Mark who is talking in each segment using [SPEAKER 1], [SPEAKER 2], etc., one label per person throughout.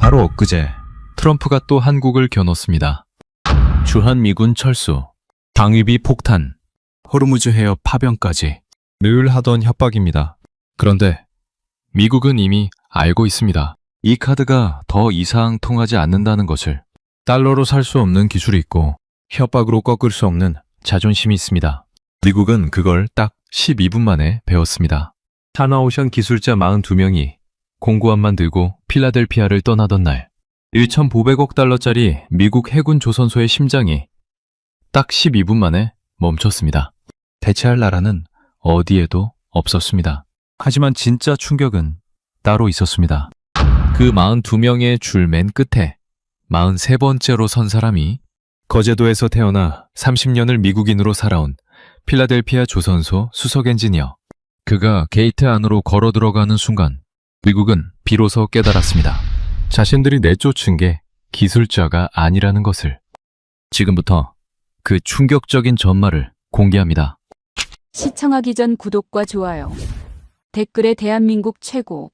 [SPEAKER 1] 바로 엊그제 트럼프가 또 한국을 겨눴습니다. 주한미군 철수, 방위비 폭탄, 호르무즈 해협 파병까지 늘 하던 협박입니다. 그런데 미국은 이미 알고 있습니다. 이 카드가 더 이상 통하지 않는다는 것을. 달러로 살 수 없는 기술이 있고 협박으로 꺾을 수 없는 자존심이 있습니다. 미국은 그걸 딱 12분 만에 배웠습니다. 하나오션 기술자 42명이 공구함만 들고 필라델피아를 떠나던 날, 1,500억 달러짜리 미국 해군 조선소의 심장이 딱 12분 만에 멈췄습니다. 대체할 나라는 어디에도 없었습니다. 하지만 진짜 충격은 따로 있었습니다. 그 42명의 줄 맨 끝에 43번째로 선 사람이 거제도에서 태어나 30년을 미국인으로 살아온 필라델피아 조선소 수석 엔지니어. 그가 게이트 안으로 걸어 들어가는 순간 미국은 비로소 깨달았습니다. 자신들이 내쫓은 게 기술자가 아니라는 것을. 지금부터 그 충격적인 전말을 공개합니다.
[SPEAKER 2] 시청하기 전 구독과 좋아요, 댓글에 대한민국 최고라고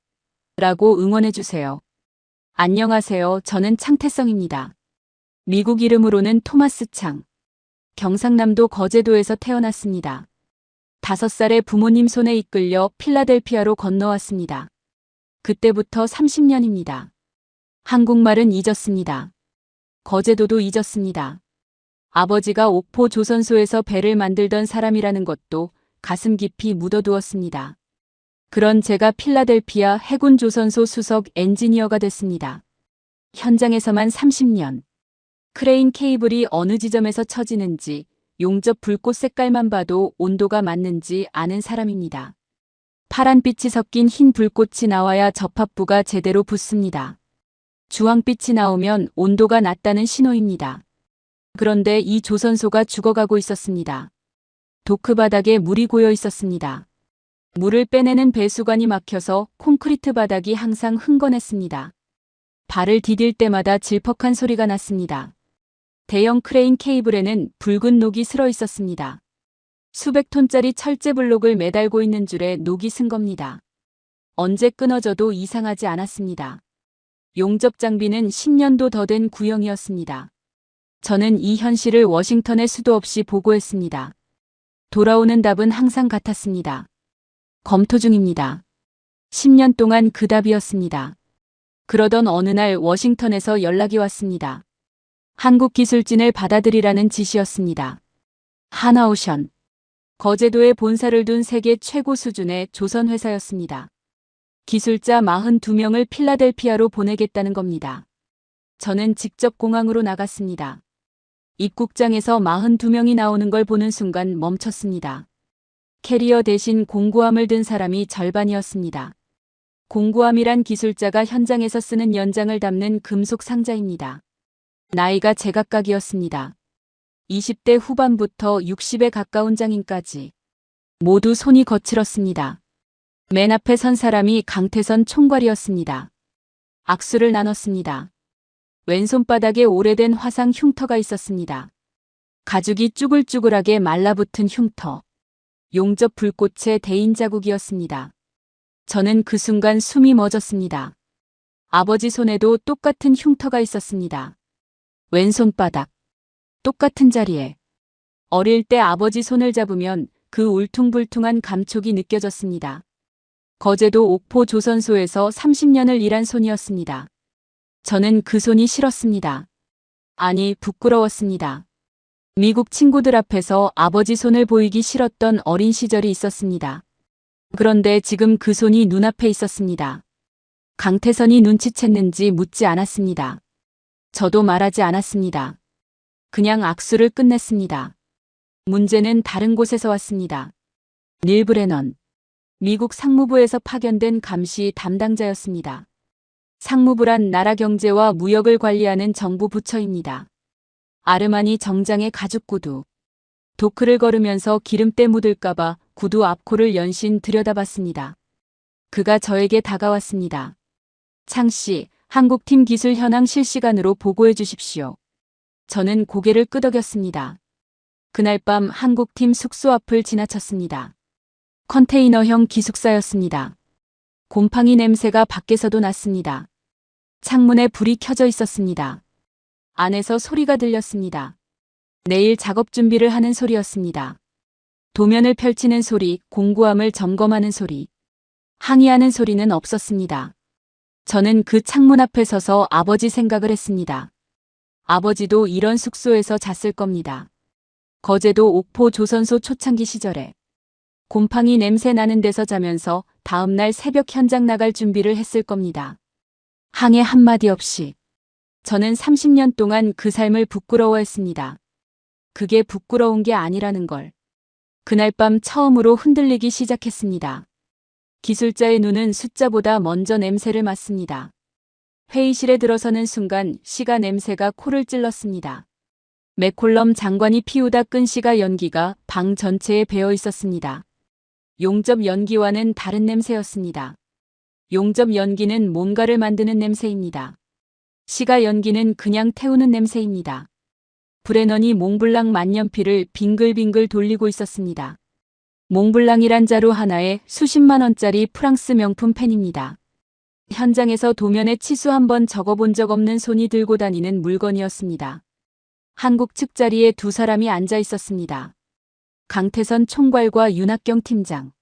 [SPEAKER 2] 응원해주세요. 안녕하세요. 저는 창태성입니다. 미국 이름으로는 토마스 창. 경상남도 거제도에서 태어났습니다. 5살에 부모님 손에 이끌려 필라델피아로 건너왔습니다. 그때부터 30년입니다. 한국말은 잊었습니다. 거제도도 잊었습니다. 아버지가 옥포 조선소에서 배를 만들던 사람이라는 것도 가슴 깊이 묻어두었습니다. 그런 제가 필라델피아 해군 조선소 수석 엔지니어가 됐습니다. 현장에서만 30년. 크레인 케이블이 어느 지점에서 쳐지는지, 용접 불꽃 색깔만 봐도 온도가 맞는지 아는 사람입니다. 파란빛이 섞인 흰 불꽃이 나와야 접합부가 제대로 붙습니다. 주황빛이 나오면 온도가 낮다는 신호입니다. 그런데 이 조선소가 죽어가고 있었습니다. 도크 바닥에 물이 고여 있었습니다. 물을 빼내는 배수관이 막혀서 콘크리트 바닥이 항상 흥건했습니다. 발을 디딜 때마다 질퍽한 소리가 났습니다. 대형 크레인 케이블에는 붉은 녹이 슬어 있었습니다. 수백 톤짜리 철제 블록을 매달고 있는 줄에 녹이 쓴 겁니다. 언제 끊어져도 이상하지 않았습니다. 용접 장비는 10년도 더 된 구형이었습니다. 저는 이 현실을 워싱턴에 수도 없이 보고했습니다. 돌아오는 답은 항상 같았습니다. 검토 중입니다. 10년 동안 그 답이었습니다. 그러던 어느 날 워싱턴에서 연락이 왔습니다. 한국 기술진을 받아들이라는 지시였습니다. 하나오션. 거제도에 본사를 둔 세계 최고 수준의 조선 회사였습니다. 기술자 42명을 필라델피아로 보내겠다는 겁니다. 저는 직접 공항으로 나갔습니다. 입국장에서 42명이 나오는 걸 보는 순간 멈췄습니다. 캐리어 대신 공구함을 든 사람이 절반이었습니다. 공구함이란 기술자가 현장에서 쓰는 연장을 담는 금속 상자입니다. 나이가 제각각이었습니다. 20대 후반부터 60에 가까운 장인까지. 모두 손이 거칠었습니다. 맨 앞에 선 사람이 강태선 총괄이었습니다. 악수를 나눴습니다. 왼손바닥에 오래된 화상 흉터가 있었습니다. 가죽이 쭈글쭈글하게 말라붙은 흉터. 용접 불꽃의 대인 자국이었습니다. 저는 그 순간 숨이 멎었습니다. 아버지 손에도 똑같은 흉터가 있었습니다. 왼손바닥. 똑같은 자리에. 어릴 때 아버지 손을 잡으면 그 울퉁불퉁한 감촉이 느껴졌습니다. 거제도 옥포 조선소에서 30년을 일한 손이었습니다. 저는 그 손이 싫었습니다. 아니, 부끄러웠습니다. 미국 친구들 앞에서 아버지 손을 보이기 싫었던 어린 시절이 있었습니다. 그런데 지금 그 손이 눈앞에 있었습니다. 강태선이 눈치챘는지 묻지 않았습니다. 저도 말하지 않았습니다. 그냥 악수를 끝냈습니다. 문제는 다른 곳에서 왔습니다. 닐 브레넌. 미국 상무부에서 파견된 감시 담당자였습니다. 상무부란 나라 경제와 무역을 관리하는 정부 부처입니다. 아르마니 정장의 가죽 구두. 도크를 걸으면서 기름때 묻을까봐 구두 앞코를 연신 들여다봤습니다. 그가 저에게 다가왔습니다. 창 씨, 한국팀 기술 현황 실시간으로 보고해 주십시오. 저는 고개를 끄덕였습니다. 그날 밤 한국팀 숙소 앞을 지나쳤습니다. 컨테이너형 기숙사였습니다. 곰팡이 냄새가 밖에서도 났습니다. 창문에 불이 켜져 있었습니다. 안에서 소리가 들렸습니다. 내일 작업 준비를 하는 소리였습니다. 도면을 펼치는 소리, 공구함을 점검하는 소리. 항의하는 소리는 없었습니다. 저는 그 창문 앞에 서서 아버지 생각을 했습니다. 아버지도 이런 숙소에서 잤을 겁니다. 거제도 옥포 조선소 초창기 시절에 곰팡이 냄새 나는 데서 자면서 다음날 새벽 현장 나갈 준비를 했을 겁니다. 항해 한마디 없이. 저는 30년 동안 그 삶을 부끄러워했습니다. 그게 부끄러운 게 아니라는 걸. 그날 밤 처음으로 흔들리기 시작했습니다. 기술자의 눈은 숫자보다 먼저 냄새를 맡습니다. 회의실에 들어서는 순간 시가 냄새가 코를 찔렀습니다. 맥콜럼 장관이 피우다 끈 시가 연기가 방 전체에 배어 있었습니다. 용접 연기와는 다른 냄새였습니다. 용접 연기는 뭔가를 만드는 냄새입니다. 시가 연기는 그냥 태우는 냄새입니다. 브레넌이 몽블랑 만년필을 빙글빙글 돌리고 있었습니다. 몽블랑이란 자루 하나에 수십만 원짜리 프랑스 명품 펜입니다. 현장에서 도면에 치수 한번 적어본 적 없는 손이 들고 다니는 물건이었습니다. 한국 측 자리에 두 사람이 앉아 있었습니다. 강태선 총괄과 윤학경 팀장.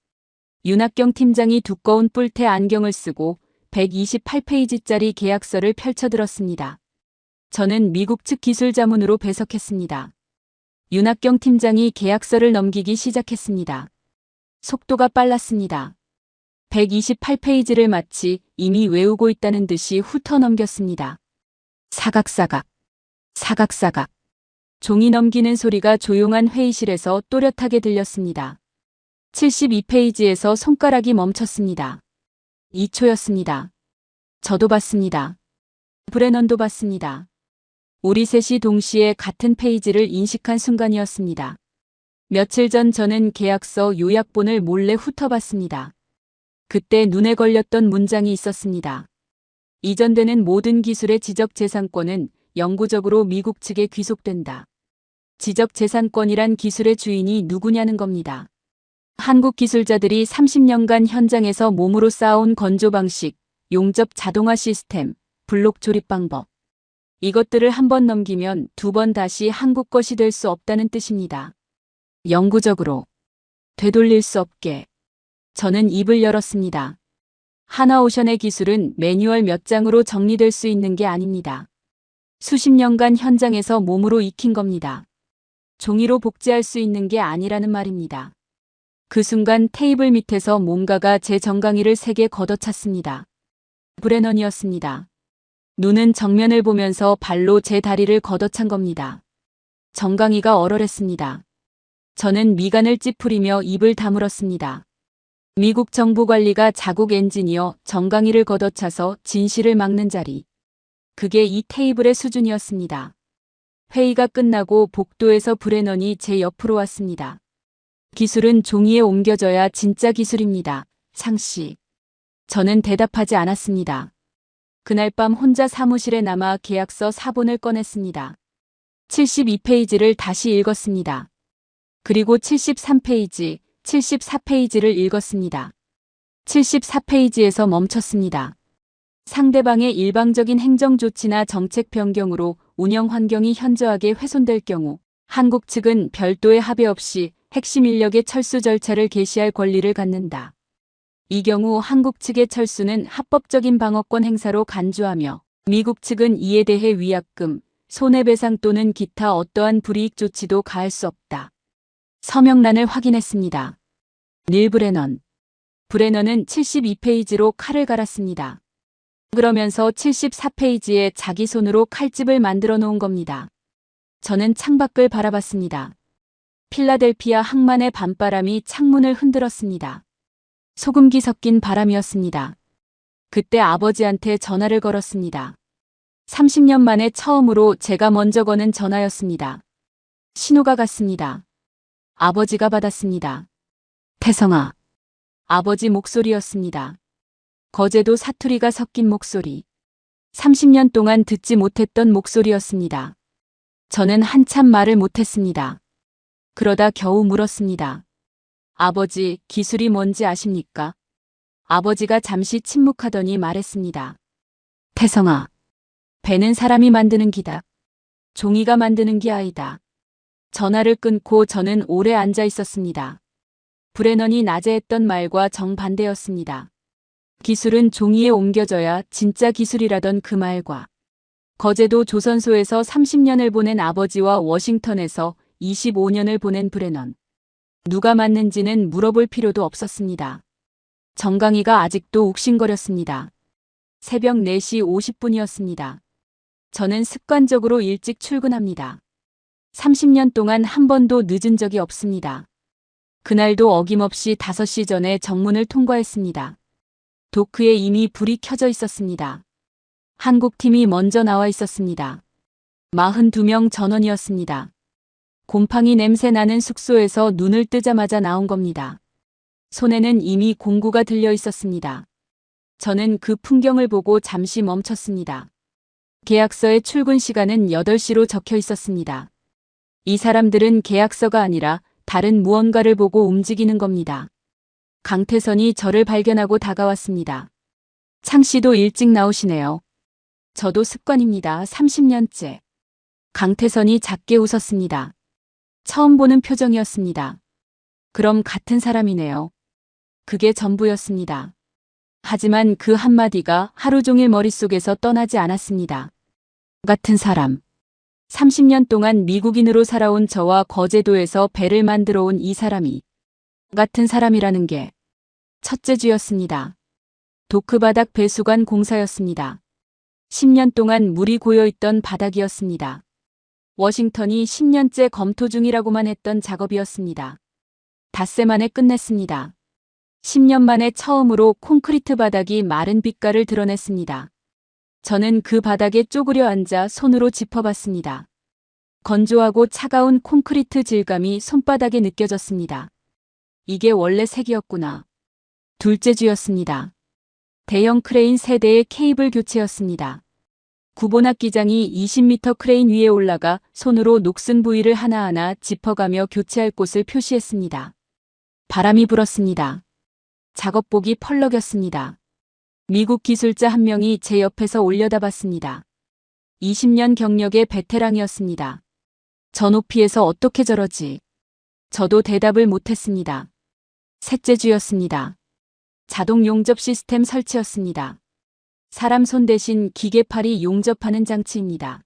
[SPEAKER 2] 윤학경 팀장이 두꺼운 뿔테 안경을 쓰고 128페이지짜리 계약서를 펼쳐들었습니다. 저는 미국 측 기술 자문으로 배석했습니다. 윤학경 팀장이 계약서를 넘기기 시작했습니다. 속도가 빨랐습니다. 128페이지를 마치 이미 외우고 있다는 듯이 훑어 넘겼습니다. 사각사각, 사각사각. 종이 넘기는 소리가 조용한 회의실에서 또렷하게 들렸습니다. 72페이지에서 손가락이 멈췄습니다. 2초였습니다. 저도 봤습니다. 브레넌도 봤습니다. 우리 셋이 동시에 같은 페이지를 인식한 순간이었습니다. 며칠 전 저는 계약서 요약본을 몰래 훑어봤습니다. 그때 눈에 걸렸던 문장이 있었습니다. 이전되는 모든 기술의 지적재산권은 영구적으로 미국 측에 귀속된다. 지적재산권이란 기술의 주인이 누구냐는 겁니다. 한국 기술자들이 30년간 현장에서 몸으로 쌓아온 건조 방식, 용접 자동화 시스템, 블록 조립 방법. 이것들을 한 번 넘기면 두 번 다시 한국 것이 될 수 없다는 뜻입니다. 영구적으로. 되돌릴 수 없게. 저는 입을 열었습니다. 하나오션의 기술은 매뉴얼 몇 장으로 정리될 수 있는 게 아닙니다. 수십 년간 현장에서 몸으로 익힌 겁니다. 종이로 복제할 수 있는 게 아니라는 말입니다. 그 순간 테이블 밑에서 뭔가가 제 정강이를 세게 걷어찼습니다. 브레넌이었습니다. 눈은 정면을 보면서 발로 제 다리를 걷어찬 겁니다. 정강이가 얼얼했습니다. 저는 미간을 찌푸리며 입을 다물었습니다. 미국 정부 관리가 자국 엔지니어 정강이를 걷어차서 진실을 막는 자리. 그게 이 테이블의 수준이었습니다. 회의가 끝나고 복도에서 브레넌이 제 옆으로 왔습니다. 기술은 종이에 옮겨져야 진짜 기술입니다. 상씨. 저는 대답하지 않았습니다. 그날 밤 혼자 사무실에 남아 계약서 사본을 꺼냈습니다. 72페이지를 다시 읽었습니다. 그리고 73페이지, 74페이지를 읽었습니다. 74페이지에서 멈췄습니다. 상대방의 일방적인 행정 조치나 정책 변경으로 운영 환경이 현저하게 훼손될 경우 한국 측은 별도의 합의 없이 핵심 인력의 철수 절차를 개시할 권리를 갖는다. 이 경우 한국 측의 철수는 합법적인 방어권 행사로 간주하며 미국 측은 이에 대해 위약금, 손해배상 또는 기타 어떠한 불이익 조치도 가할 수 없다. 서명란을 확인했습니다. 닐 브레넌. 브레넌은 72페이지로 칼을 갈았습니다. 그러면서 74페이지에 자기 손으로 칼집을 만들어 놓은 겁니다. 저는 창밖을 바라봤습니다. 필라델피아 항만의 밤바람이 창문을 흔들었습니다. 소금기 섞인 바람이었습니다. 그때 아버지한테 전화를 걸었습니다. 30년 만에 처음으로 제가 먼저 거는 전화였습니다. 신호가 갔습니다. 아버지가 받았습니다. 태성아. 아버지 목소리였습니다. 거제도 사투리가 섞인 목소리. 30년 동안 듣지 못했던 목소리였습니다. 저는 한참 말을 못했습니다. 그러다 겨우 물었습니다. 아버지, 기술이 뭔지 아십니까? 아버지가 잠시 침묵하더니 말했습니다. 태성아, 배는 사람이 만드는 기다. 종이가 만드는 게 아니다. 전화를 끊고 저는 오래 앉아 있었습니다. 브레넌이 낮에 했던 말과 정반대였습니다. 기술은 종이에 옮겨져야 진짜 기술이라던 그 말과 거제도 조선소에서 30년을 보낸 아버지와 워싱턴에서 25년을 보낸 브레넌. 누가 맞는지는 물어볼 필요도 없었습니다. 정강이가 아직도 욱신거렸습니다. 새벽 4시 50분이었습니다. 저는 습관적으로 일찍 출근합니다. 30년 동안 한 번도 늦은 적이 없습니다. 그날도 어김없이 5시 전에 정문을 통과했습니다. 도크에 이미 불이 켜져 있었습니다. 한국팀이 먼저 나와 있었습니다. 42명 전원이었습니다. 곰팡이 냄새 나는 숙소에서 눈을 뜨자마자 나온 겁니다. 손에는 이미 공구가 들려 있었습니다. 저는 그 풍경을 보고 잠시 멈췄습니다. 계약서의 출근 시간은 8시로 적혀 있었습니다. 이 사람들은 계약서가 아니라 다른 무언가를 보고 움직이는 겁니다. 강태선이 저를 발견하고 다가왔습니다. 창 씨도 일찍 나오시네요. 저도 습관입니다. 30년째. 강태선이 작게 웃었습니다. 처음 보는 표정이었습니다. 그럼 같은 사람이네요. 그게 전부였습니다. 하지만 그 한마디가 하루 종일 머릿속에서 떠나지 않았습니다. 같은 사람. 30년 동안 미국인으로 살아온 저와 거제도에서 배를 만들어 온 이 사람이 같은 사람이라는 게 첫째 주였습니다. 도크바닥 배수관 공사였습니다. 10년 동안 물이 고여있던 바닥이었습니다. 워싱턴이 10년째 검토 중이라고만 했던 작업이었습니다. 닷새 만에 끝냈습니다. 10년 만에 처음으로 콘크리트 바닥이 마른 빛깔을 드러냈습니다. 저는 그 바닥에 쪼그려 앉아 손으로 짚어봤습니다. 건조하고 차가운 콘크리트 질감이 손바닥에 느껴졌습니다. 이게 원래 색이었구나. 둘째 주였습니다. 대형 크레인 3대의 케이블 교체였습니다. 구본학 기장이 20m 크레인 위에 올라가 손으로 녹슨 부위를 하나하나 짚어가며 교체할 곳을 표시했습니다. 바람이 불었습니다. 작업복이 펄럭였습니다. 미국 기술자 한 명이 제 옆에서 올려다봤습니다. 20년 경력의 베테랑이었습니다. 저 높이에서 어떻게 저러지? 저도 대답을 못했습니다. 셋째 주였습니다. 자동 용접 시스템 설치였습니다. 사람 손 대신 기계팔이 용접하는 장치입니다.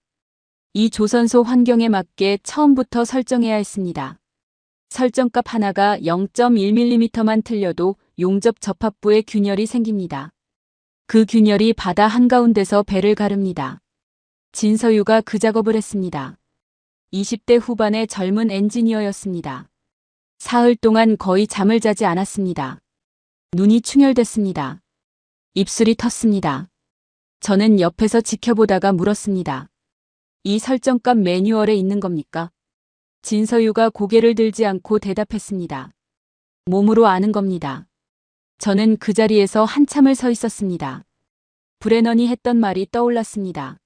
[SPEAKER 2] 이 조선소 환경에 맞게 처음부터 설정해야 했습니다. 설정값 하나가 0.1mm만 틀려도 용접 접합부에 균열이 생깁니다. 그 균열이 바다 한가운데서 배를 가릅니다. 진서유가 그 작업을 했습니다. 20대 후반의 젊은 엔지니어였습니다. 사흘 동안 거의 잠을 자지 않았습니다. 눈이 충혈됐습니다. 입술이 텄습니다. 저는 옆에서 지켜보다가 물었습니다. 이 설정값 매뉴얼에 있는 겁니까? 진서유가 고개를 들지 않고 대답했습니다. 몸으로 아는 겁니다. 저는 그 자리에서 한참을 서 있었습니다. 브레넌이 했던 말이 떠올랐습니다.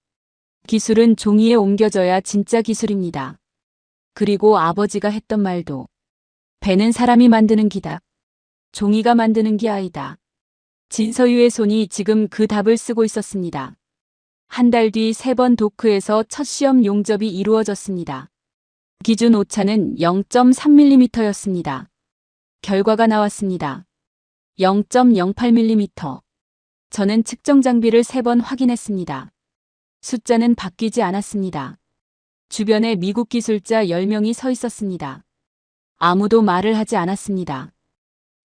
[SPEAKER 2] 기술은 종이에 옮겨져야 진짜 기술입니다. 그리고 아버지가 했던 말도. 배는 사람이 만드는 기다. 종이가 만드는 게 아니다. 진서유의 손이 지금 그 답을 쓰고 있었습니다. 한 달 뒤 3번 도크에서 첫 시험 용접이 이루어졌습니다. 기준 오차는 0.3mm였습니다. 결과가 나왔습니다. 0.08mm. 저는 측정 장비를 3번 확인했습니다. 숫자는 바뀌지 않았습니다. 주변에 미국 기술자 10명이 서 있었습니다. 아무도 말을 하지 않았습니다.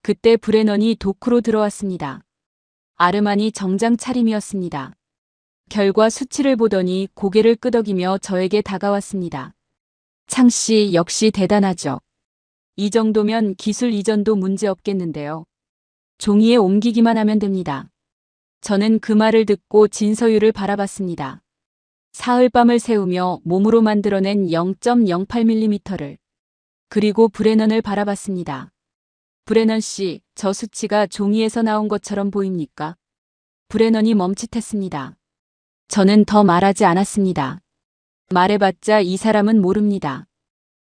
[SPEAKER 2] 그때 브레넌이 도크로 들어왔습니다. 아르마니 정장 차림이었습니다. 결과 수치를 보더니 고개를 끄덕이며 저에게 다가왔습니다. 창 씨 역시 대단하죠. 이 정도면 기술 이전도 문제 없겠는데요. 종이에 옮기기만 하면 됩니다. 저는 그 말을 듣고 진서유를 바라봤습니다. 사흘밤을 새우며 몸으로 만들어낸 0.08mm를. 그리고 브레넌을 바라봤습니다. 브레넌 씨, 저 수치가 종이에서 나온 것처럼 보입니까? 브레넌이 멈칫했습니다. 저는 더 말하지 않았습니다. 말해봤자 이 사람은 모릅니다.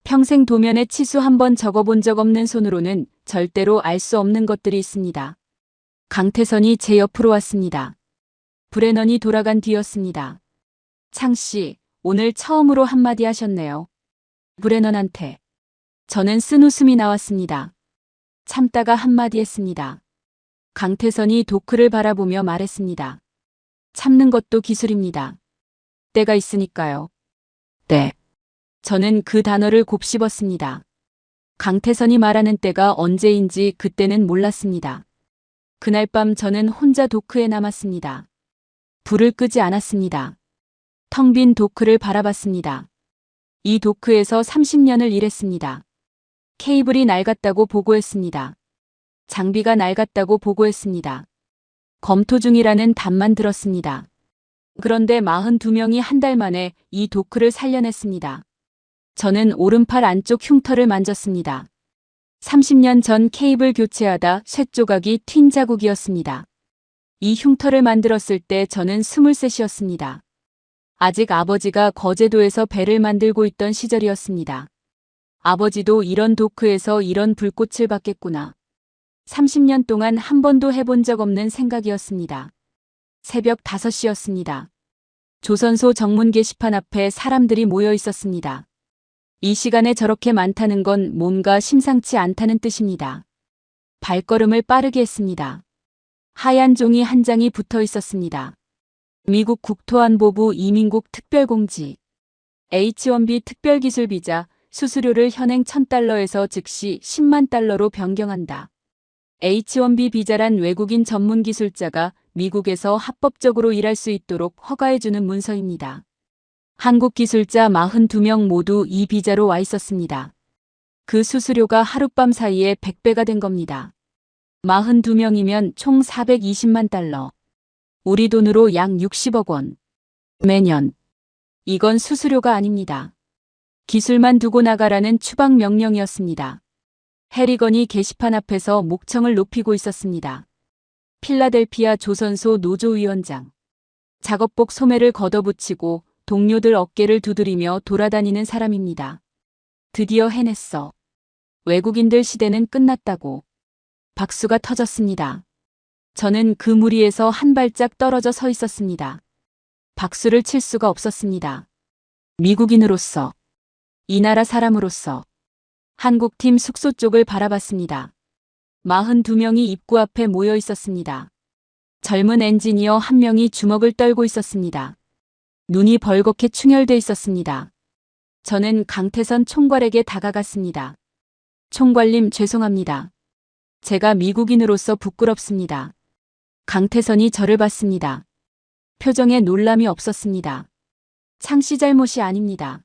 [SPEAKER 2] 평생 도면에 치수 한 번 적어본 적 없는 손으로는 절대로 알 수 없는 것들이 있습니다. 강태선이 제 옆으로 왔습니다. 브레넌이 돌아간 뒤였습니다. 창 씨, 오늘 처음으로 한마디 하셨네요. 브레넌한테. 저는 쓴 웃음이 나왔습니다. 참다가 한마디 했습니다. 강태선이 도크를 바라보며 말했습니다. 참는 것도 기술입니다. 때가 있으니까요. 때. 저는 그 단어를 곱씹었습니다. 강태선이 말하는 때가 언제인지 그때는 몰랐습니다. 그날 밤 저는 혼자 도크에 남았습니다. 불을 끄지 않았습니다. 텅 빈 도크를 바라봤습니다. 이 도크에서 30년을 일했습니다. 케이블이 낡았다고 보고했습니다. 장비가 낡았다고 보고했습니다. 검토 중이라는 답만 들었습니다. 그런데 42명이 한 달 만에 이 도크를 살려냈습니다. 저는 오른팔 안쪽 흉터를 만졌습니다. 30년 전 케이블 교체하다 쇳조각이 튄 자국이었습니다. 이 흉터를 만들었을 때 저는 23이었습니다. 아직 아버지가 거제도에서 배를 만들고 있던 시절이었습니다. 아버지도 이런 도크에서 이런 불꽃을 받겠구나. 30년 동안 한 번도 해본 적 없는 생각이었습니다. 새벽 5시였습니다. 조선소 정문 게시판 앞에 사람들이 모여 있었습니다. 이 시간에 저렇게 많다는 건 뭔가 심상치 않다는 뜻입니다. 발걸음을 빠르게 했습니다. 하얀 종이 한 장이 붙어 있었습니다. 미국 국토안보부 이민국 특별공지. H-1B 특별기술비자 수수료를 현행 1,000달러에서 즉시 10만 달러로 변경한다. H-1B 비자란 외국인 전문 기술자가 미국에서 합법적으로 일할 수 있도록 허가해주는 문서입니다. 한국 기술자 42명 모두 이 비자로 와 있었습니다. 그 수수료가 하룻밤 사이에 100배가 된 겁니다. 42명이면 총 420만 달러. 우리 돈으로 약 60억 원. 매년. 이건 수수료가 아닙니다. 기술만 두고 나가라는 추방 명령이었습니다. 해리건이 게시판 앞에서 목청을 높이고 있었습니다. 필라델피아 조선소 노조위원장. 작업복 소매를 걷어붙이고 동료들 어깨를 두드리며 돌아다니는 사람입니다. 드디어 해냈어. 외국인들 시대는 끝났다고. 박수가 터졌습니다. 저는 그 무리에서 한 발짝 떨어져 서 있었습니다. 박수를 칠 수가 없었습니다. 미국인으로서, 이 나라 사람으로서 한국팀 숙소 쪽을 바라봤습니다. 42명이 입구 앞에 모여 있었습니다. 젊은 엔지니어 한 명이 주먹을 떨고 있었습니다. 눈이 벌겋게 충혈돼 있었습니다. 저는 강태선 총괄에게 다가갔습니다. 총괄님 죄송합니다. 제가 미국인으로서 부끄럽습니다. 강태선이 저를 봤습니다. 표정에 놀람이 없었습니다. 창씨 잘못이 아닙니다.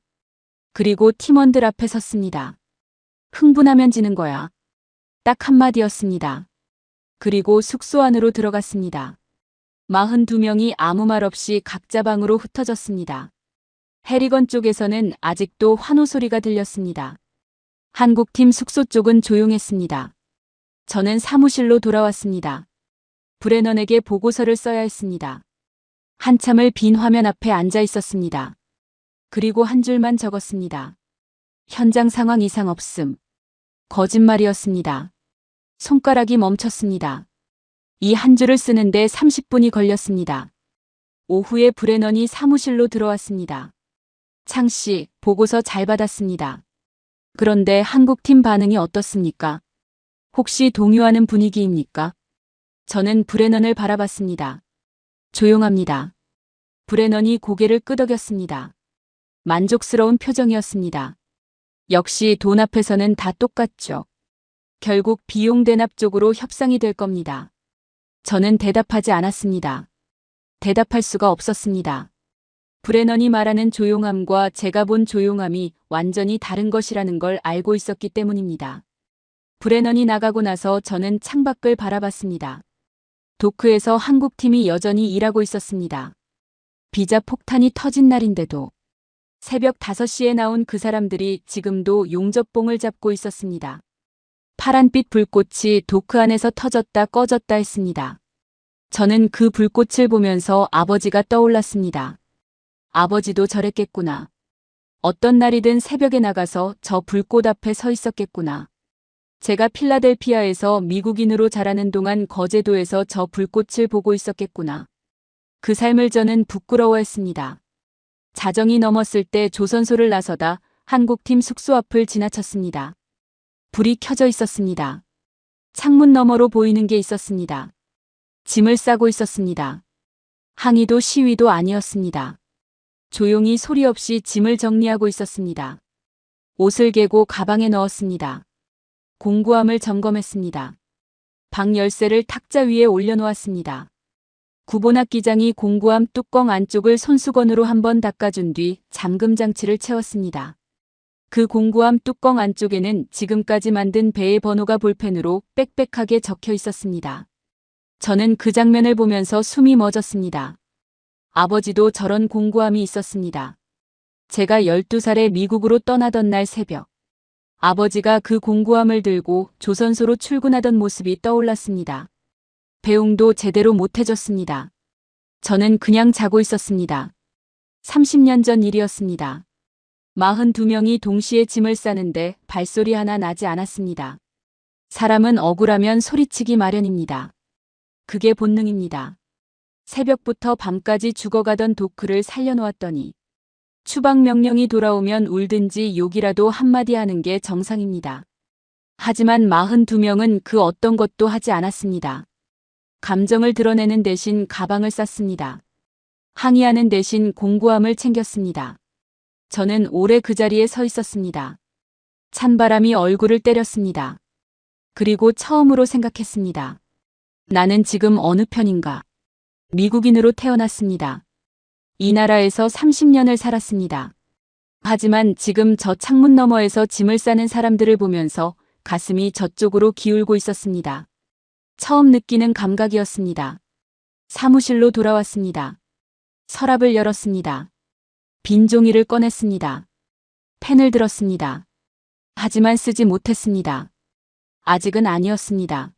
[SPEAKER 2] 그리고 팀원들 앞에 섰습니다. 흥분하면 지는 거야. 딱 한마디였습니다. 그리고 숙소 안으로 들어갔습니다. 42명이 아무 말 없이 각자 방으로 흩어졌습니다. 해리건 쪽에서는 아직도 환호 소리가 들렸습니다. 한국팀 숙소 쪽은 조용했습니다. 저는 사무실로 돌아왔습니다. 브레넌에게 보고서를 써야 했습니다. 한참을 빈 화면 앞에 앉아 있었습니다. 그리고 한 줄만 적었습니다. 현장 상황 이상 없음. 거짓말이었습니다. 손가락이 멈췄습니다. 이 한 줄을 쓰는데 30분이 걸렸습니다. 오후에 브레넌이 사무실로 들어왔습니다. 창 씨, 보고서 잘 받았습니다. 그런데 한국팀 반응이 어떻습니까? 혹시 동요하는 분위기입니까? 저는 브레넌을 바라봤습니다. 조용합니다. 브레넌이 고개를 끄덕였습니다. 만족스러운 표정이었습니다. 역시 돈 앞에서는 다 똑같죠. 결국 비용 대납 쪽으로 협상이 될 겁니다. 저는 대답하지 않았습니다. 대답할 수가 없었습니다. 브레넌이 말하는 조용함과 제가 본 조용함이 완전히 다른 것이라는 걸 알고 있었기 때문입니다. 브레넌이 나가고 나서 저는 창밖을 바라봤습니다. 도크에서 한국팀이 여전히 일하고 있었습니다. 비자 폭탄이 터진 날인데도 새벽 5시에 나온 그 사람들이 지금도 용접봉을 잡고 있었습니다. 파란빛 불꽃이 도크 안에서 터졌다 꺼졌다 했습니다. 저는 그 불꽃을 보면서 아버지가 떠올랐습니다. 아버지도 저랬겠구나. 어떤 날이든 새벽에 나가서 저 불꽃 앞에 서 있었겠구나. 제가 필라델피아에서 미국인으로 자라는 동안 거제도에서 저 불꽃을 보고 있었겠구나. 그 삶을 저는 부끄러워했습니다. 자정이 넘었을 때 조선소를 나서다 한국팀 숙소 앞을 지나쳤습니다. 불이 켜져 있었습니다. 창문 너머로 보이는 게 있었습니다. 짐을 싸고 있었습니다. 항의도 시위도 아니었습니다. 조용히 소리 없이 짐을 정리하고 있었습니다. 옷을 개고 가방에 넣었습니다. 공구함을 점검했습니다. 방 열쇠를 탁자 위에 올려놓았습니다. 구본학 기장이 공구함 뚜껑 안쪽을 손수건으로 한번 닦아준 뒤 잠금 장치를 채웠습니다. 그 공구함 뚜껑 안쪽에는 지금까지 만든 배의 번호가 볼펜으로 빽빽하게 적혀 있었습니다. 저는 그 장면을 보면서 숨이 멎었습니다. 아버지도 저런 공구함이 있었습니다. 제가 12살에 미국으로 떠나던 날 새벽, 아버지가 그 공구함을 들고 조선소로 출근하던 모습이 떠올랐습니다. 배웅도 제대로 못 해줬습니다. 저는 그냥 자고 있었습니다. 30년 전 일이었습니다. 42명이 동시에 짐을 싸는데 발소리 하나 나지 않았습니다. 사람은 억울하면 소리치기 마련입니다. 그게 본능입니다. 새벽부터 밤까지 죽어가던 도크를 살려놓았더니 추방 명령이 돌아오면 울든지 욕이라도 한마디 하는 게 정상입니다. 하지만 42명은 그 어떤 것도 하지 않았습니다. 감정을 드러내는 대신 가방을 쌌습니다. 항의하는 대신 공구함을 챙겼습니다. 저는 오래 그 자리에 서 있었습니다. 찬바람이 얼굴을 때렸습니다. 그리고 처음으로 생각했습니다. 나는 지금 어느 편인가? 미국인으로 태어났습니다. 이 나라에서 30년을 살았습니다. 하지만 지금 저 창문 너머에서 짐을 싸는 사람들을 보면서 가슴이 저쪽으로 기울고 있었습니다. 처음 느끼는 감각이었습니다. 사무실로 돌아왔습니다. 서랍을 열었습니다. 빈 종이를 꺼냈습니다. 펜을 들었습니다. 하지만 쓰지 못했습니다. 아직은 아니었습니다.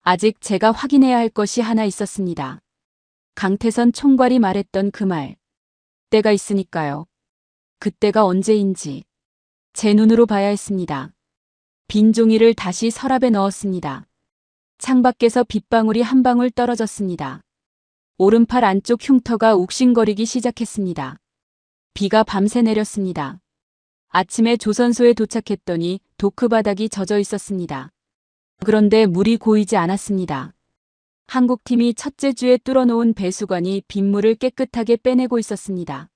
[SPEAKER 2] 아직 제가 확인해야 할 것이 하나 있었습니다. 강태선 총괄이 말했던 그 말. 때가 있으니까요. 그때가 언제인지 제 눈으로 봐야 했습니다. 빈 종이를 다시 서랍에 넣었습니다. 창밖에서 빗방울이 한 방울 떨어졌습니다. 오른팔 안쪽 흉터가 욱신거리기 시작했습니다. 비가 밤새 내렸습니다. 아침에 조선소에 도착했더니 도크 바닥이 젖어 있었습니다. 그런데 물이 고이지 않았습니다. 한국팀이 첫째 주에 뚫어놓은 배수관이 빗물을 깨끗하게 빼내고 있었습니다.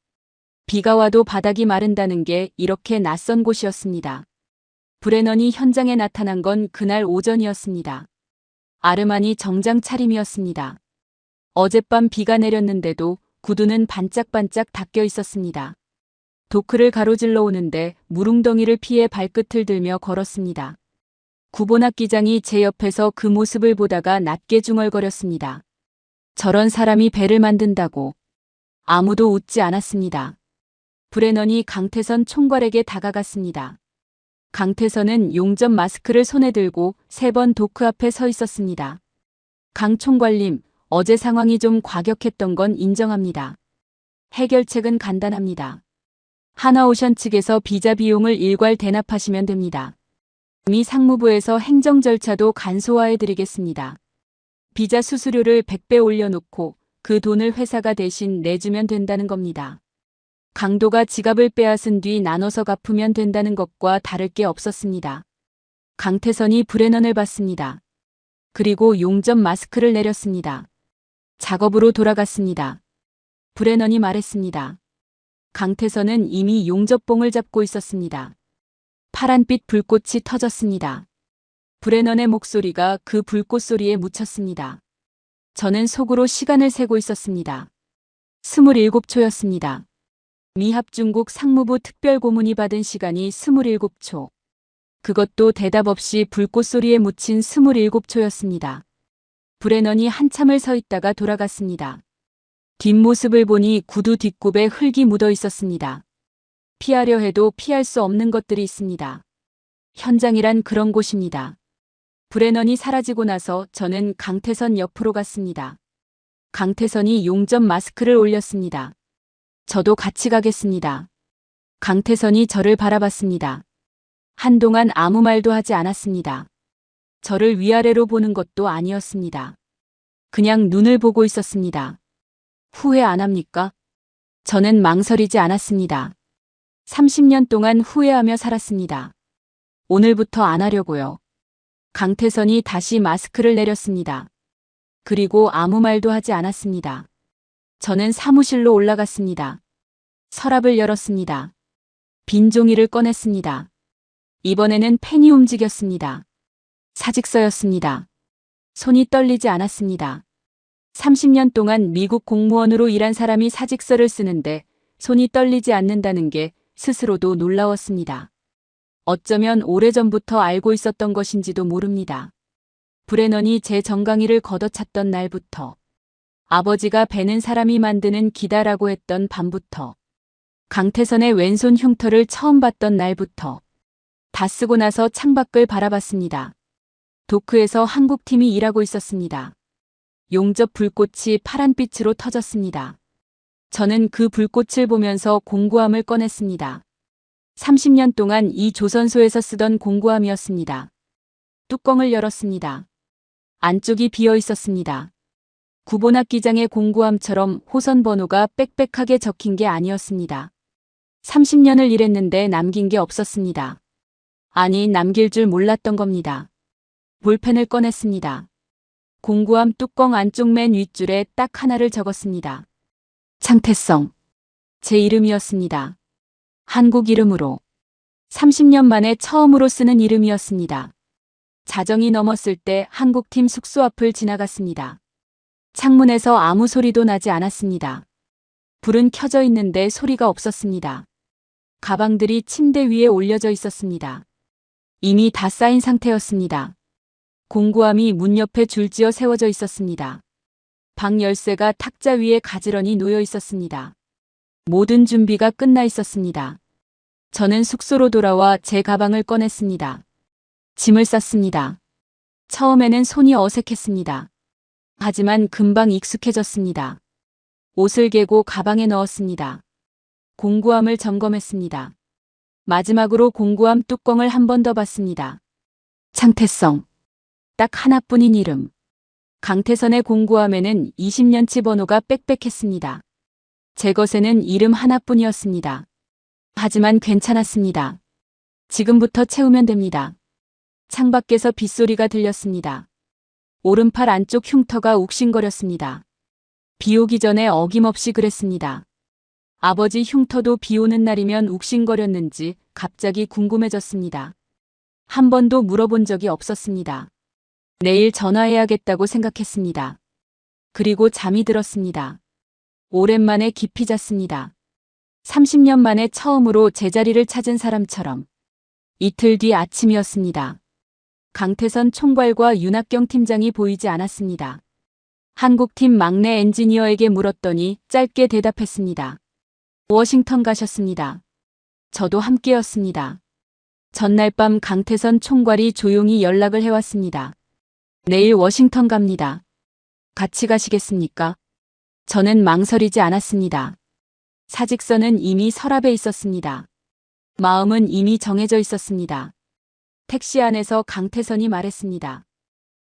[SPEAKER 2] 비가 와도 바닥이 마른다는 게 이렇게 낯선 곳이었습니다. 브레넌이 현장에 나타난 건 그날 오전이었습니다. 아르마니 정장 차림이었습니다. 어젯밤 비가 내렸는데도 구두는 반짝반짝 닦여 있었습니다. 도크를 가로질러 오는데 물웅덩이를 피해 발끝을 들며 걸었습니다. 구본학 기장이 제 옆에서 그 모습을 보다가 낮게 중얼거렸습니다. 저런 사람이 배를 만든다고. 아무도 웃지 않았습니다. 브레넌이 강태선 총괄에게 다가갔습니다. 강태선은 용접 마스크를 손에 들고 3번 도크 앞에 서 있었습니다. 강 총괄님, 어제 상황이 좀 과격했던 건 인정합니다. 해결책은 간단합니다. 하나오션 측에서 비자 비용을 일괄 대납하시면 됩니다. 미 상무부에서 행정 절차도 간소화해드리겠습니다. 비자 수수료를 100배 올려놓고 그 돈을 회사가 대신 내주면 된다는 겁니다. 강도가 지갑을 빼앗은 뒤 나눠서 갚으면 된다는 것과 다를 게 없었습니다. 강태선이 브레넌을 봤습니다. 그리고 용접 마스크를 내렸습니다. 작업으로 돌아갔습니다. 브레넌이 말했습니다. 강태선은 이미 용접봉을 잡고 있었습니다. 파란빛 불꽃이 터졌습니다. 브레넌의 목소리가 그 불꽃 소리에 묻혔습니다. 저는 속으로 시간을 세고 있었습니다. 27초였습니다. 미 합중국 상무부 특별고문이 받은 시간이 27초. 그것도 대답 없이 불꽃 소리에 묻힌 27초였습니다. 브레넌이 한참을 서 있다가 돌아갔습니다. 뒷모습을 보니 구두 뒷굽에 흙이 묻어 있었습니다. 피하려 해도 피할 수 없는 것들이 있습니다. 현장이란 그런 곳입니다. 브레넌이 사라지고 나서 저는 강태선 옆으로 갔습니다. 강태선이 용접 마스크를 올렸습니다. 저도 같이 가겠습니다. 강태선이 저를 바라봤습니다. 한동안 아무 말도 하지 않았습니다. 저를 위아래로 보는 것도 아니었습니다. 그냥 눈을 보고 있었습니다. 후회 안 합니까? 저는 망설이지 않았습니다. 30년 동안 후회하며 살았습니다. 오늘부터 안 하려고요. 강태선이 다시 마스크를 내렸습니다. 그리고 아무 말도 하지 않았습니다. 저는 사무실로 올라갔습니다. 서랍을 열었습니다. 빈 종이를 꺼냈습니다. 이번에는 펜이 움직였습니다. 사직서였습니다. 손이 떨리지 않았습니다. 30년 동안 미국 공무원으로 일한 사람이 사직서를 쓰는데 손이 떨리지 않는다는 게 스스로도 놀라웠습니다. 어쩌면 오래전부터 알고 있었던 것인지도 모릅니다. 브레넌이 제 정강이를 걷어찼던 날부터, 아버지가 베는 사람이 만드는 기다라고 했던 밤부터, 강태선의 왼손 흉터를 처음 봤던 날부터 다 쓰고 나서 창밖을 바라봤습니다. 도크에서 한국팀이 일하고 있었습니다. 용접 불꽃이 파란빛으로 터졌습니다. 저는 그 불꽃을 보면서 공구함을 꺼냈습니다. 30년 동안 이 조선소에서 쓰던 공구함이었습니다. 뚜껑을 열었습니다. 안쪽이 비어 있었습니다. 구본학기장의 공구함처럼 호선 번호가 빽빽하게 적힌 게 아니었습니다. 30년을 일했는데 남긴 게 없었습니다. 아니, 남길 줄 몰랐던 겁니다. 볼펜을 꺼냈습니다. 공구함 뚜껑 안쪽 맨 윗줄에 딱 하나를 적었습니다. 창태성. 제 이름이었습니다. 한국 이름으로. 30년 만에 처음으로 쓰는 이름이었습니다. 자정이 넘었을 때 한국팀 숙소 앞을 지나갔습니다. 창문에서 아무 소리도 나지 않았습니다. 불은 켜져 있는데 소리가 없었습니다. 가방들이 침대 위에 올려져 있었습니다. 이미 다 쌓인 상태였습니다. 공구함이 문 옆에 줄지어 세워져 있었습니다. 방 열쇠가 탁자 위에 가지런히 놓여 있었습니다. 모든 준비가 끝나 있었습니다. 저는 숙소로 돌아와 제 가방을 꺼냈습니다. 짐을 쌌습니다. 처음에는 손이 어색했습니다. 하지만 금방 익숙해졌습니다. 옷을 개고 가방에 넣었습니다. 공구함을 점검했습니다. 마지막으로 공구함 뚜껑을 한 번 더 봤습니다. 창태성. 딱 하나뿐인 이름. 강태선의 공구함에는 20년치 번호가 빽빽했습니다. 제 것에는 이름 하나뿐이었습니다. 하지만 괜찮았습니다. 지금부터 채우면 됩니다. 창밖에서 빗소리가 들렸습니다. 오른팔 안쪽 흉터가 욱신거렸습니다. 비 오기 전에 어김없이 그랬습니다. 아버지 흉터도 비 오는 날이면 욱신거렸는지 갑자기 궁금해졌습니다. 한 번도 물어본 적이 없었습니다. 내일 전화해야겠다고 생각했습니다. 그리고 잠이 들었습니다. 오랜만에 깊이 잤습니다. 30년 만에 처음으로 제자리를 찾은 사람처럼. 이틀 뒤 아침이었습니다. 강태선 총괄과 윤학경 팀장이 보이지 않았습니다. 한국팀 막내 엔지니어에게 물었더니 짧게 대답했습니다. 워싱턴 가셨습니다. 저도 함께였습니다. 전날 밤 강태선 총괄이 조용히 연락을 해왔습니다. 내일 워싱턴 갑니다. 같이 가시겠습니까? 저는 망설이지 않았습니다. 사직서는 이미 서랍에 있었습니다. 마음은 이미 정해져 있었습니다. 택시 안에서 강태선이 말했습니다.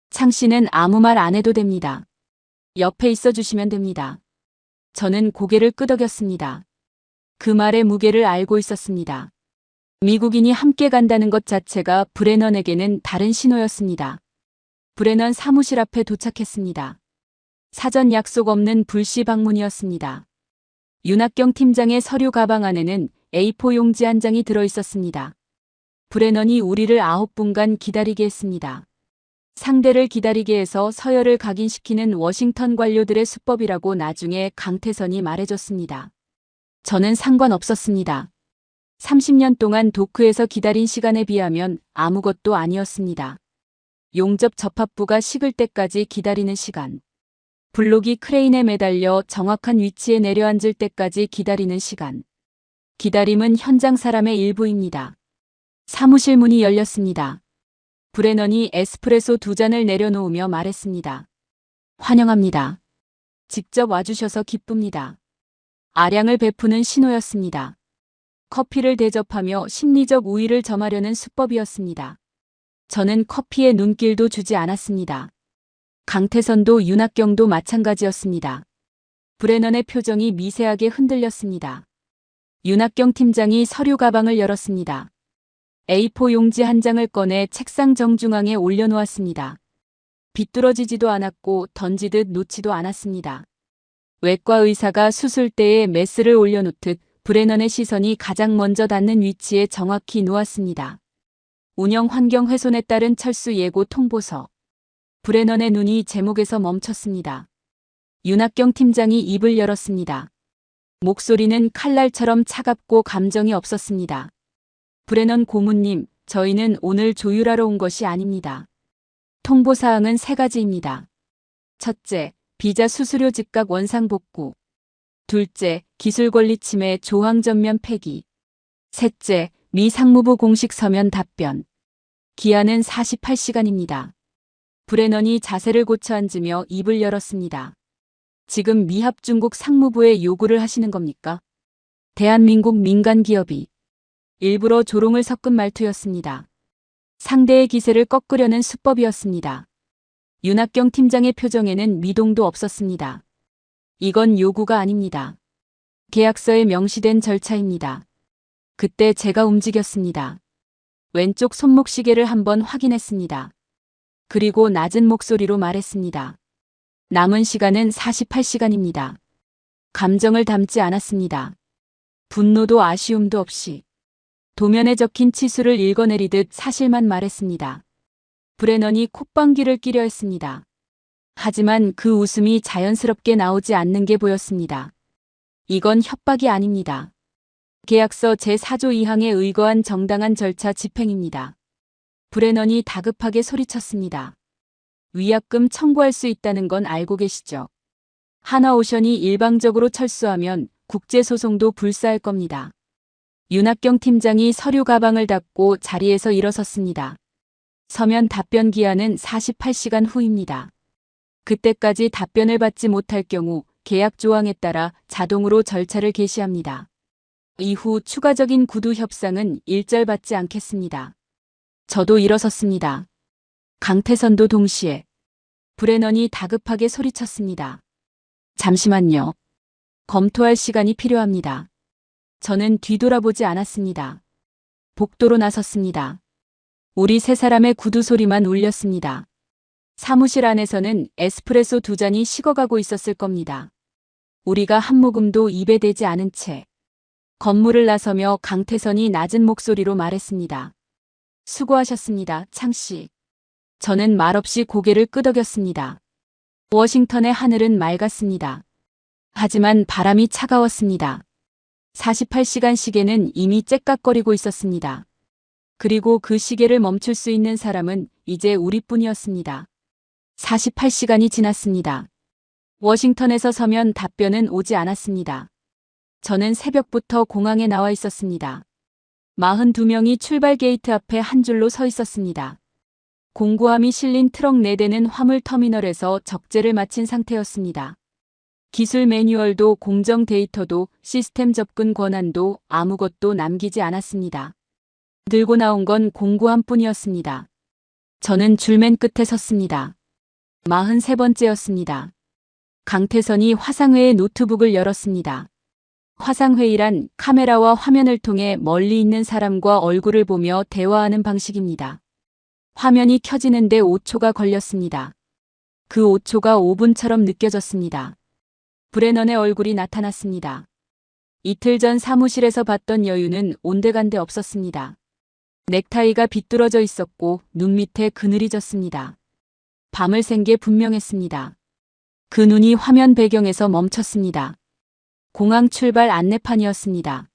[SPEAKER 2] 창 씨는 아무 말 안 해도 됩니다. 옆에 있어 주시면 됩니다. 저는 고개를 끄덕였습니다. 그 말의 무게를 알고 있었습니다. 미국인이 함께 간다는 것 자체가 브레넌에게는 다른 신호였습니다. 브레넌 사무실 앞에 도착했습니다. 사전 약속 없는 불시 방문이었습니다. 윤학경 팀장의 서류 가방 안에는 A4 용지 한 장이 들어 있었습니다. 브레넌이 우리를 9분간 기다리게 했습니다. 상대를 기다리게 해서 서열을 각인시키는 워싱턴 관료들의 수법이라고 나중에 강태선이 말해줬습니다. 저는 상관없었습니다. 30년 동안 도크에서 기다린 시간에 비하면 아무것도 아니었습니다. 용접 접합부가 식을 때까지 기다리는 시간. 블록이 크레인에 매달려 정확한 위치에 내려앉을 때까지 기다리는 시간. 기다림은 현장 사람의 일부입니다. 사무실 문이 열렸습니다. 브레넌이 에스프레소 2잔을 내려놓으며 말했습니다. 환영합니다. 직접 와주셔서 기쁩니다. 아량을 베푸는 신호였습니다. 커피를 대접하며 심리적 우위를 점하려는 수법이었습니다. 저는 커피에 눈길도 주지 않았습니다. 강태선도 윤학경도 마찬가지였습니다. 브레넌의 표정이 미세하게 흔들렸습니다. 윤학경 팀장이 서류 가방을 열었습니다. A4 용지 한 장을 꺼내 책상 정중앙에 올려놓았습니다. 비뚤어지지도 않았고 던지듯 놓지도 않았습니다. 외과 의사가 수술대에 메스를 올려놓듯 브레넌의 시선이 가장 먼저 닿는 위치에 정확히 놓았습니다. 운영 환경 훼손에 따른 철수 예고 통보서. 브레넌의 눈이 제목에서 멈췄습니다. 윤학경 팀장이 입을 열었습니다. 목소리는 칼날처럼 차갑고 감정이 없었습니다. 브레넌 고문님, 저희는 오늘 조율하러 온 것이 아닙니다. 통보사항은 3가지입니다. 첫째, 비자 수수료 즉각 원상복구. 둘째, 기술권리 침해 조항 전면 폐기. 셋째, 미 상무부 공식 서면 답변. 기한은 48시간입니다. 브레넌이 자세를 고쳐 앉으며 입을 열었습니다. 지금 미합 중국 상무부에 요구를 하시는 겁니까? 대한민국 민간 기업이. 일부러 조롱을 섞은 말투였습니다. 상대의 기세를 꺾으려는 수법이었습니다. 윤학경 팀장의 표정에는 미동도 없었습니다. 이건 요구가 아닙니다. 계약서에 명시된 절차입니다. 그때 제가 움직였습니다. 왼쪽 손목 시계를 한번 확인했습니다. 그리고 낮은 목소리로 말했습니다. 남은 시간은 48시간입니다. 감정을 담지 않았습니다. 분노도 아쉬움도 없이. 도면에 적힌 치수를 읽어내리듯 사실만 말했습니다. 브레넌이 콧방귀를 끼려 했습니다. 하지만 그 웃음이 자연스럽게 나오지 않는 게 보였습니다. 이건 협박이 아닙니다. 계약서 제4조 2항에 의거한 정당한 절차 집행입니다. 브레넌이 다급하게 소리쳤습니다. 위약금 청구할 수 있다는 건 알고 계시죠? 하나오션이 일방적으로 철수하면 국제소송도 불사할 겁니다. 윤학경 팀장이 서류 가방을 닫고 자리에서 일어섰습니다. 서면 답변 기한은 48시간 후입니다. 그때까지 답변을 받지 못할 경우 계약 조항에 따라 자동으로 절차를 개시합니다. 이후 추가적인 구두 협상은 일절받지 않겠습니다. 저도 일어섰습니다. 강태선도 동시에. 브레넌이 다급하게 소리쳤습니다. 잠시만요. 검토할 시간이 필요합니다. 저는 뒤돌아보지 않았습니다. 복도로 나섰습니다. 우리 3사람의 구두 소리만 울렸습니다. 사무실 안에서는 에스프레소 2잔이 식어가고 있었을 겁니다. 우리가 한 모금도 입에 대지 않은 채 건물을 나서며 강태선이 낮은 목소리로 말했습니다. 수고하셨습니다, 창씨. 저는 말없이 고개를 끄덕였습니다. 워싱턴의 하늘은 맑았습니다. 하지만 바람이 차가웠습니다. 48시간 시계는 이미 째깍거리고 있었습니다. 그리고 그 시계를 멈출 수 있는 사람은 이제 우리뿐이었습니다. 48시간이 지났습니다. 워싱턴에서 서면 답변은 오지 않았습니다. 저는 새벽부터 공항에 나와 있었습니다. 42명이 출발 게이트 앞에 한 줄로 서 있었습니다. 공구함이 실린 트럭 4대는 화물 터미널에서 적재를 마친 상태였습니다. 기술 매뉴얼도 공정 데이터도 시스템 접근 권한도 아무것도 남기지 않았습니다. 들고 나온 건 공구함뿐이었습니다. 저는 줄 맨 끝에 섰습니다. 43번째였습니다. 강태선이 화상회의 노트북을 열었습니다. 화상회의란 카메라와 화면을 통해 멀리 있는 사람과 얼굴을 보며 대화하는 방식입니다. 화면이 켜지는데 5초가 걸렸습니다. 그 5초가 5분처럼 느껴졌습니다. 브레넌의 얼굴이 나타났습니다. 이틀 전 사무실에서 봤던 여유는 온데간데 없었습니다. 넥타이가 비뚤어져 있었고 눈 밑에 그늘이 졌습니다. 밤을 샌 게 분명했습니다. 그 눈이 화면 배경에서 멈췄습니다. 공항 출발 안내판이었습니다.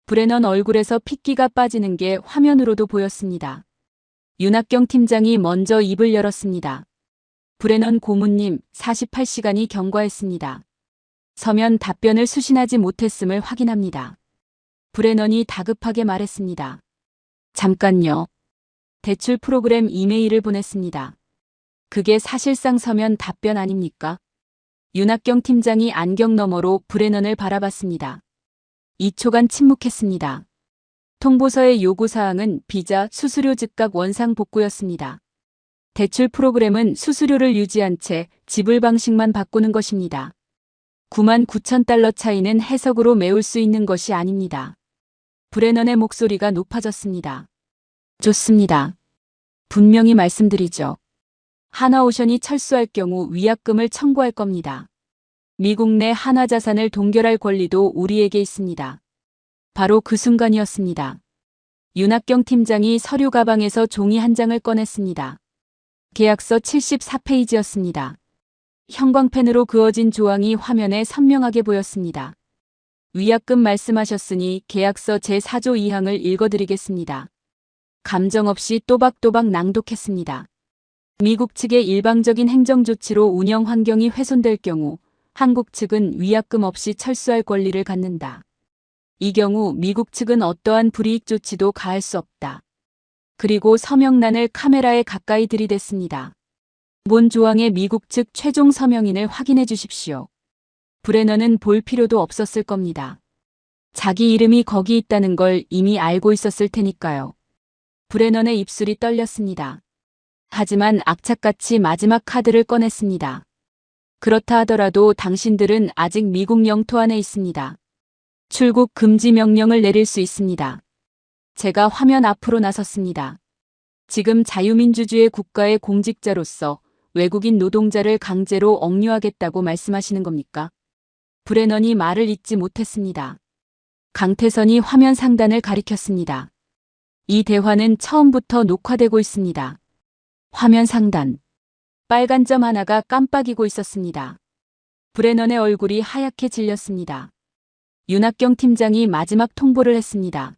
[SPEAKER 2] 브레넌 얼굴에서 핏기가 빠지는 게 화면으로도 보였습니다. 윤학경 팀장이 먼저 입을 열었습니다. 브레넌 고문님, 48시간이 경과했습니다. 서면 답변을 수신하지 못했음을 확인합니다. 브레넌이 다급하게 말했습니다. 잠깐요. 대출 프로그램 이메일을 보냈습니다. 그게 사실상 서면 답변 아닙니까? 윤학경 팀장이 안경 너머로 브레넌을 바라봤습니다. 2초간 침묵했습니다. 통보서의 요구사항은 비자 수수료 즉각 원상 복구였습니다. 대출 프로그램은 수수료를 유지한 채 지불 방식만 바꾸는 것입니다. $99,000 차이는 해석으로 메울 수 있는 것이 아닙니다. 브레넌의 목소리가 높아졌습니다. 좋습니다. 분명히 말씀드리죠. 하나오션이 철수할 경우 위약금을 청구할 겁니다. 미국 내 하나자산을 동결할 권리도 우리에게 있습니다. 바로 그 순간이었습니다. 윤학경 팀장이 서류 가방에서 종이 한 장을 꺼냈습니다. 계약서 74페이지였습니다. 형광펜으로 그어진 조항이 화면에 선명하게 보였습니다. 위약금 말씀하셨으니 계약서 제4조 2항을 읽어드리겠습니다. 감정 없이 또박또박 낭독했습니다. 미국 측의 일방적인 행정조치로 운영 환경이 훼손될 경우 한국 측은 위약금 없이 철수할 권리를 갖는다. 이 경우 미국 측은 어떠한 불이익 조치도 가할 수 없다. 그리고 서명란을 카메라에 가까이 들이댔습니다. 본 조항의 미국 측 최종 서명인을 확인해 주십시오. 브레넌은 볼 필요도 없었을 겁니다. 자기 이름이 거기 있다는 걸 이미 알고 있었을 테니까요. 브레넌의 입술이 떨렸습니다. 하지만 악착같이 마지막 카드를 꺼냈습니다. 그렇다 하더라도 당신들은 아직 미국 영토 안에 있습니다. 출국 금지 명령을 내릴 수 있습니다. 제가 화면 앞으로 나섰습니다. 지금 자유민주주의 국가의 공직자로서 외국인 노동자를 강제로 억류하겠다고 말씀하시는 겁니까? 브레넌이 말을 잇지 못했습니다. 강태선이 화면 상단을 가리켰습니다. 이 대화는 처음부터 녹화되고 있습니다. 화면 상단. 빨간 점 하나가 깜빡이고 있었습니다. 브레넌의 얼굴이 하얗게 질렸습니다. 윤학경 팀장이 마지막 통보를 했습니다.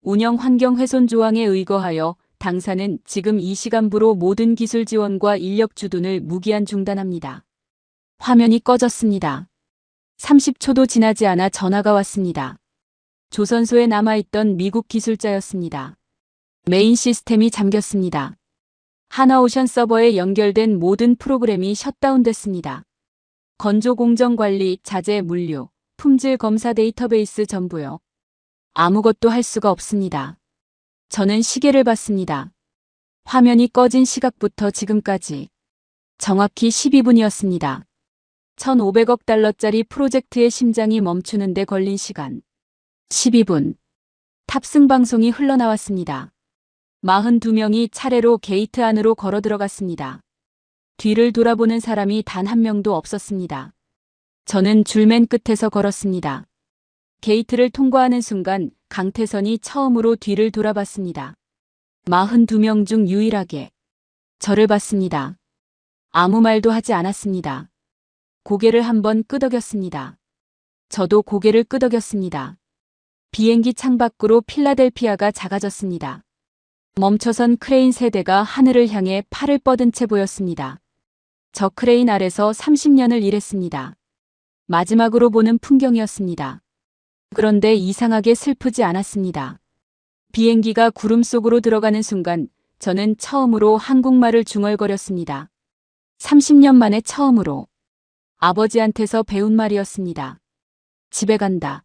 [SPEAKER 2] 운영 환경 훼손 조항에 의거하여 당사는 지금 이 시간부로 모든 기술 지원과 인력 주둔을 무기한 중단합니다. 화면이 꺼졌습니다. 30초도 지나지 않아 전화가 왔습니다. 조선소에 남아있던 미국 기술자였습니다. 메인 시스템이 잠겼습니다. 하나오션 서버에 연결된 모든 프로그램이 셧다운됐습니다. 건조 공정 관리, 자재 물류, 품질 검사 데이터베이스 전부요. 아무것도 할 수가 없습니다. 저는 시계를 봤습니다. 화면이 꺼진 시각부터 지금까지 정확히 12분이었습니다. 1,500억 달러짜리 프로젝트의 심장이 멈추는 데 걸린 시간. 12분. 탑승 방송이 흘러나왔습니다. 42명이 차례로 게이트 안으로 걸어 들어갔습니다. 뒤를 돌아보는 사람이 단 한 명도 없었습니다. 저는 줄 맨 끝에서 걸었습니다. 게이트를 통과하는 순간 강태선이 처음으로 뒤를 돌아봤습니다. 42명 중 유일하게 저를 봤습니다. 아무 말도 하지 않았습니다. 고개를 한번 끄덕였습니다. 저도 고개를 끄덕였습니다. 비행기 창밖으로 필라델피아가 작아졌습니다. 멈춰선 크레인 세대가 하늘을 향해 팔을 뻗은 채 보였습니다. 저 크레인 아래서 30년을 일했습니다. 마지막으로 보는 풍경이었습니다. 그런데 이상하게 슬프지 않았습니다. 비행기가 구름 속으로 들어가는 순간 저는 처음으로 한국말을 중얼거렸습니다. 30년 만에 처음으로 아버지한테서 배운 말이었습니다. 집에 간다.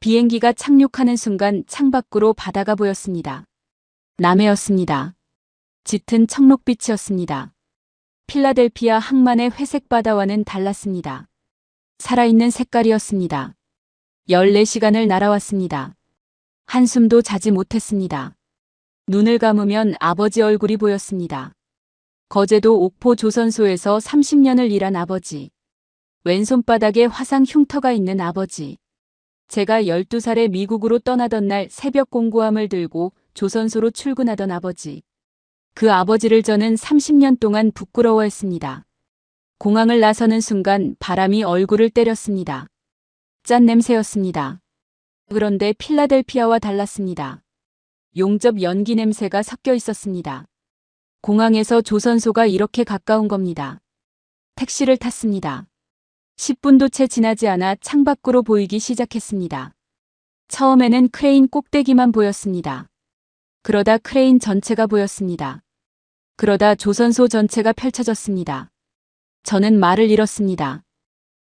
[SPEAKER 2] 비행기가 착륙하는 순간 창밖으로 바다가 보였습니다. 남해였습니다. 짙은 청록빛이었습니다. 필라델피아 항만의 회색 바다와는 달랐습니다. 살아있는 색깔이었습니다. 14시간을 날아왔습니다. 한숨도 자지 못했습니다. 눈을 감으면 아버지 얼굴이 보였습니다. 거제도 옥포 조선소에서 30년을 일한 아버지. 왼손바닥에 화상 흉터가 있는 아버지. 제가 12살에 미국으로 떠나던 날 새벽 공구함을 들고 조선소로 출근하던 아버지. 그 아버지를 저는 30년 동안 부끄러워했습니다. 공항을 나서는 순간 바람이 얼굴을 때렸습니다. 짠 냄새였습니다. 그런데 필라델피아와 달랐습니다. 용접 연기 냄새가 섞여 있었습니다. 공항에서 조선소가 이렇게 가까운 겁니다. 택시를 탔습니다. 10분도 채 지나지 않아 창밖으로 보이기 시작했습니다. 처음에는 크레인 꼭대기만 보였습니다. 그러다 크레인 전체가 보였습니다. 그러다 조선소 전체가 펼쳐졌습니다. 저는 말을 잃었습니다.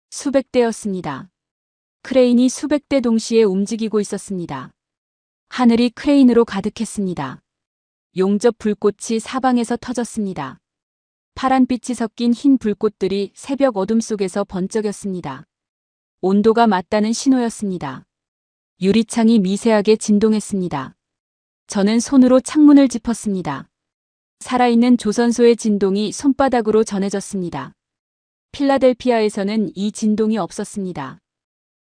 [SPEAKER 2] 수백 대였습니다. 크레인이 수백 대 동시에 움직이고 있었습니다. 하늘이 크레인으로 가득했습니다. 용접 불꽃이 사방에서 터졌습니다. 파란빛이 섞인 흰 불꽃들이 새벽 어둠 속에서 번쩍였습니다. 온도가 맞다는 신호였습니다. 유리창이 미세하게 진동했습니다. 저는 손으로 창문을 짚었습니다. 살아있는 조선소의 진동이 손바닥으로 전해졌습니다. 필라델피아에서는 이 진동이 없었습니다.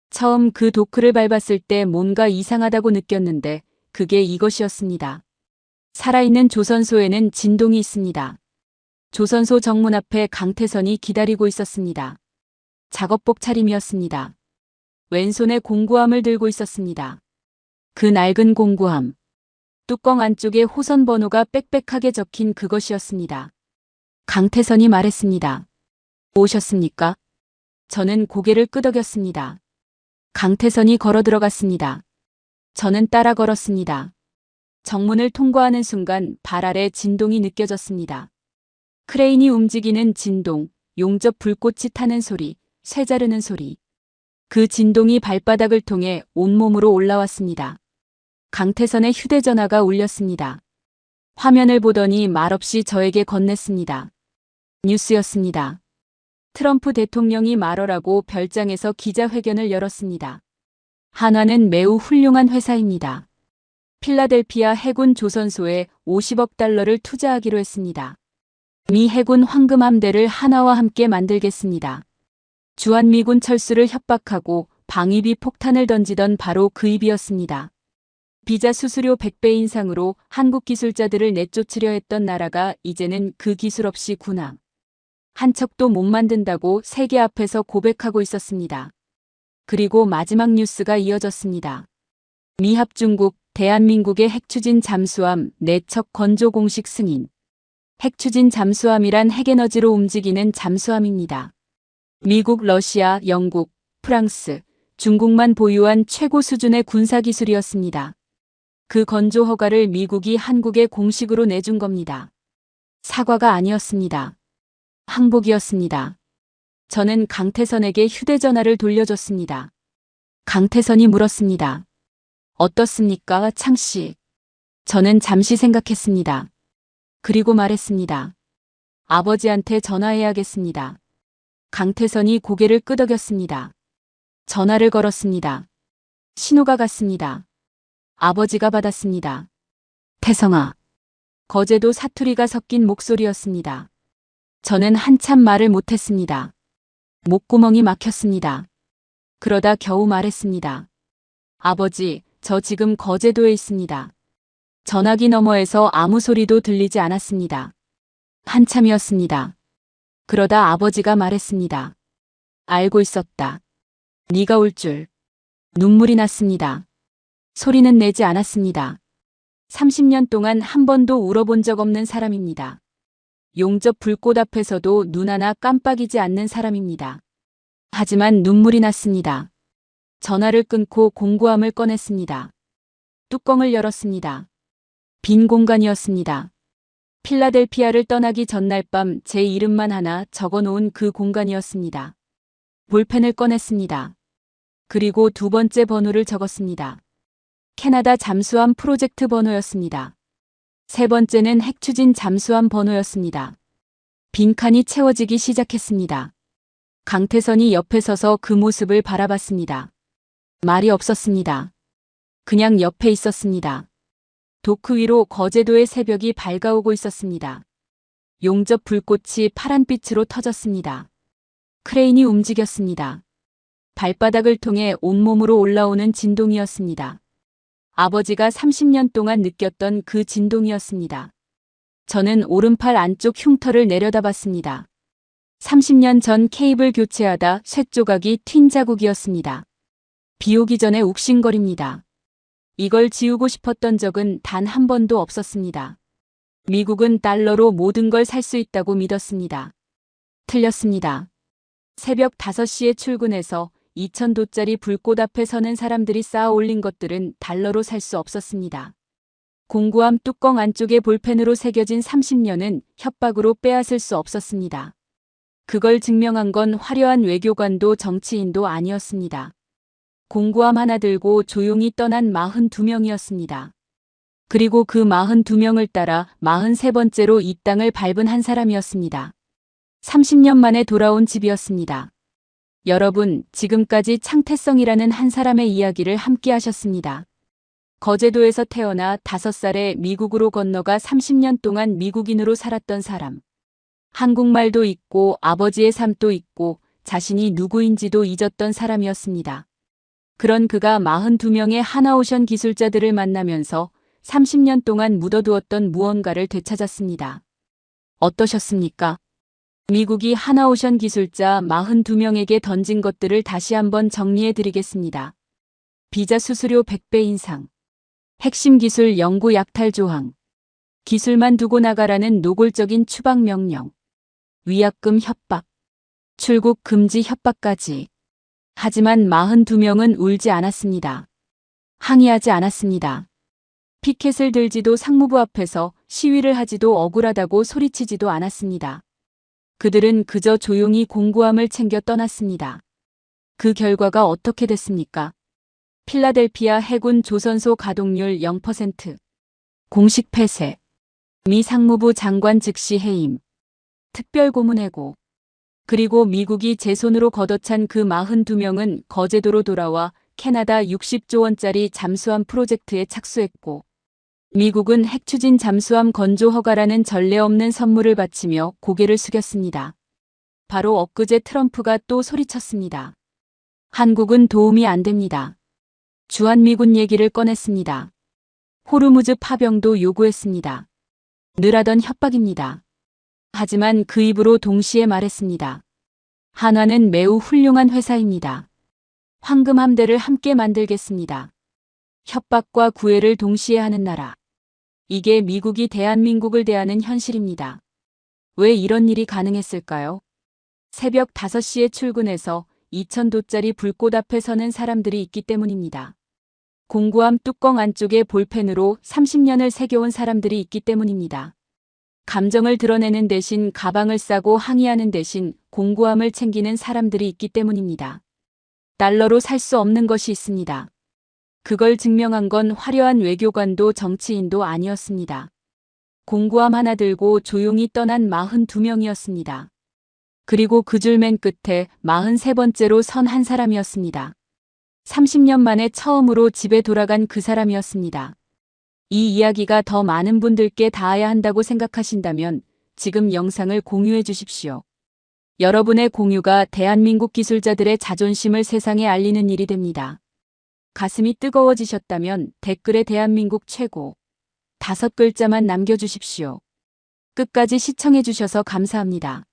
[SPEAKER 2] 처음 그 도크를 밟았을 때 뭔가 이상하다고 느꼈는데 그게 이것이었습니다. 살아있는 조선소에는 진동이 있습니다. 조선소 정문 앞에 강태선이 기다리고 있었습니다. 작업복 차림이었습니다. 왼손에 공구함을 들고 있었습니다. 그 낡은 공구함. 뚜껑 안쪽에 호선 번호가 빽빽하게 적힌 그것이었습니다. 강태선이 말했습니다. 오셨습니까? 저는 고개를 끄덕였습니다. 강태선이 걸어 들어갔습니다. 저는 따라 걸었습니다. 정문을 통과하는 순간 발 아래 진동이 느껴졌습니다. 크레인이 움직이는 진동, 용접 불꽃이 타는 소리, 쇠 자르는 소리. 그 진동이 발바닥을 통해 온몸으로 올라왔습니다. 강태선의 휴대전화가 울렸습니다. 화면을 보더니 말없이 저에게 건넸습니다. 뉴스였습니다. 트럼프 대통령이 말어라고 별장에서 기자회견을 열었습니다. 한화는 매우 훌륭한 회사입니다. 필라델피아 해군 조선소에 50억 달러를 투자하기로 했습니다. 미 해군 황금함대를 한화와 함께 만들겠습니다. 주한미군 철수를 협박하고 방위비 폭탄을 던지던 바로 그 입이었습니다. 비자 수수료 100배 인상으로 한국 기술자들을 내쫓으려 했던 나라가 이제는 그 기술 없이 군함 한 척도 못 만든다고 세계 앞에서 고백하고 있었습니다. 그리고 마지막 뉴스가 이어졌습니다. 미합중국, 대한민국의 핵추진 잠수함 4척 건조 공식 승인. 핵추진 잠수함이란 핵에너지로 움직이는 잠수함입니다. 미국, 러시아, 영국, 프랑스, 중국만 보유한 최고 수준의 군사기술이었습니다. 그 건조 허가를 미국이 한국에 공식으로 내준 겁니다. 사과가 아니었습니다. 항복이었습니다. 저는 강태선에게 휴대전화를 돌려줬습니다. 강태선이 물었습니다. 어떻습니까, 창씨? 저는 잠시 생각했습니다. 그리고 말했습니다. 아버지한테 전화해야겠습니다. 강태선이 고개를 끄덕였습니다. 전화를 걸었습니다. 신호가 갔습니다. 아버지가 받았습니다. 태성아. 거제도 사투리가 섞인 목소리였습니다. 저는 한참 말을 못했습니다. 목구멍이 막혔습니다. 그러다 겨우 말했습니다. 아버지, 저 지금 거제도에 있습니다. 전화기 너머에서 아무 소리도 들리지 않았습니다. 한참이었습니다. 그러다 아버지가 말했습니다. 알고 있었다. 네가 올 줄. 눈물이 났습니다. 소리는 내지 않았습니다. 30년 동안 한 번도 울어본 적 없는 사람입니다. 용접 불꽃 앞에서도 눈 하나 깜빡이지 않는 사람입니다. 하지만 눈물이 났습니다. 전화를 끊고 공구함을 꺼냈습니다. 뚜껑을 열었습니다. 빈 공간이었습니다. 필라델피아를 떠나기 전날 밤 제 이름만 하나 적어놓은 그 공간이었습니다. 볼펜을 꺼냈습니다. 그리고 두 번째 번호를 적었습니다. 캐나다 잠수함 프로젝트 번호였습니다. 세 번째는 핵추진 잠수함 번호였습니다. 빈칸이 채워지기 시작했습니다. 강태선이 옆에 서서 그 모습을 바라봤습니다. 말이 없었습니다. 그냥 옆에 있었습니다. 도크 위로 거제도의 새벽이 밝아오고 있었습니다. 용접 불꽃이 파란빛으로 터졌습니다. 크레인이 움직였습니다. 발바닥을 통해 온몸으로 올라오는 진동이었습니다. 아버지가 30년 동안 느꼈던 그 진동이었습니다. 저는 오른팔 안쪽 흉터를 내려다봤습니다. 30년 전 케이블 교체하다 쇳조각이 튄 자국이었습니다. 비 오기 전에 욱신거립니다. 이걸 지우고 싶었던 적은 단 한 번도 없었습니다. 미국은 달러로 모든 걸 살 수 있다고 믿었습니다. 틀렸습니다. 새벽 5시에 출근해서 2,000도짜리 불꽃 앞에 서는 사람들이 쌓아 올린 것들은 달러로 살 수 없었습니다. 공구함 뚜껑 안쪽에 볼펜으로 새겨진 30년은 협박으로 빼앗을 수 없었습니다. 그걸 증명한 건 화려한 외교관도 정치인도 아니었습니다. 공구함 하나 들고 조용히 떠난 42명이었습니다. 그리고 그 42명을 따라 43번째로 이 땅을 밟은 한 사람이었습니다. 30년 만에 돌아온 집이었습니다. 여러분, 지금까지 창태성이라는 한 사람의 이야기를 함께 하셨습니다. 거제도에서 태어나 5살에 미국으로 건너가 30년 동안 미국인으로 살았던 사람. 한국말도 잊고 아버지의 삶도 잊고 자신이 누구인지도 잊었던 사람이었습니다. 그런 그가 42명의 하나오션 기술자들을 만나면서 30년 동안 묻어두었던 무언가를 되찾았습니다. 어떠셨습니까? 미국이 하나오션 기술자 42명에게 던진 것들을 다시 한번 정리해 드리겠습니다. 비자 수수료 100배 인상, 핵심 기술 영구 약탈 조항, 기술만 두고 나가라는 노골적인 추방 명령, 위약금 협박, 출국 금지 협박까지. 하지만 42명은 울지 않았습니다. 항의하지 않았습니다. 피켓을 들지도 상무부 앞에서 시위를 하지도 억울하다고 소리치지도 않았습니다. 그들은 그저 조용히 공구함을 챙겨 떠났습니다. 그 결과가 어떻게 됐습니까? 필라델피아 해군 조선소 가동률 0%, 공식 폐쇄, 미 상무부 장관 즉시 해임, 특별고문 해고, 그리고 미국이 제 손으로 걷어찬 그 42명은 거제도로 돌아와 캐나다 60조 원짜리 잠수함 프로젝트에 착수했고, 미국은 핵추진 잠수함 건조 허가라는 전례 없는 선물을 바치며 고개를 숙였습니다. 바로 엊그제 트럼프가 또 소리쳤습니다. 한국은 도움이 안 됩니다. 주한미군 얘기를 꺼냈습니다. 호르무즈 파병도 요구했습니다. 늘 하던 협박입니다. 하지만 그 입으로 동시에 말했습니다. 한화는 매우 훌륭한 회사입니다. 황금 함대를 함께 만들겠습니다. 협박과 구애를 동시에 하는 나라. 이게 미국이 대한민국을 대하는 현실입니다. 왜 이런 일이 가능했을까요? 새벽 5시에 출근해서 2000도짜리 불꽃 앞에 서는 사람들이 있기 때문입니다. 공구함 뚜껑 안쪽에 볼펜으로 30년을 새겨온 사람들이 있기 때문입니다. 감정을 드러내는 대신 가방을 싸고 항의하는 대신 공구함을 챙기는 사람들이 있기 때문입니다. 달러로 살 수 없는 것이 있습니다. 그걸 증명한 건 화려한 외교관도 정치인도 아니었습니다. 공구함 하나 들고 조용히 떠난 42명이었습니다. 그리고 그 줄 맨 끝에 43번째로 선 한 사람이었습니다. 30년 만에 처음으로 집에 돌아간 그 사람이었습니다. 이 이야기가 더 많은 분들께 닿아야 한다고 생각하신다면 지금 영상을 공유해 주십시오. 여러분의 공유가 대한민국 기술자들의 자존심을 세상에 알리는 일이 됩니다. 가슴이 뜨거워지셨다면 댓글에 대한민국 최고 5글자만 남겨주십시오. 끝까지 시청해 주셔서 감사합니다.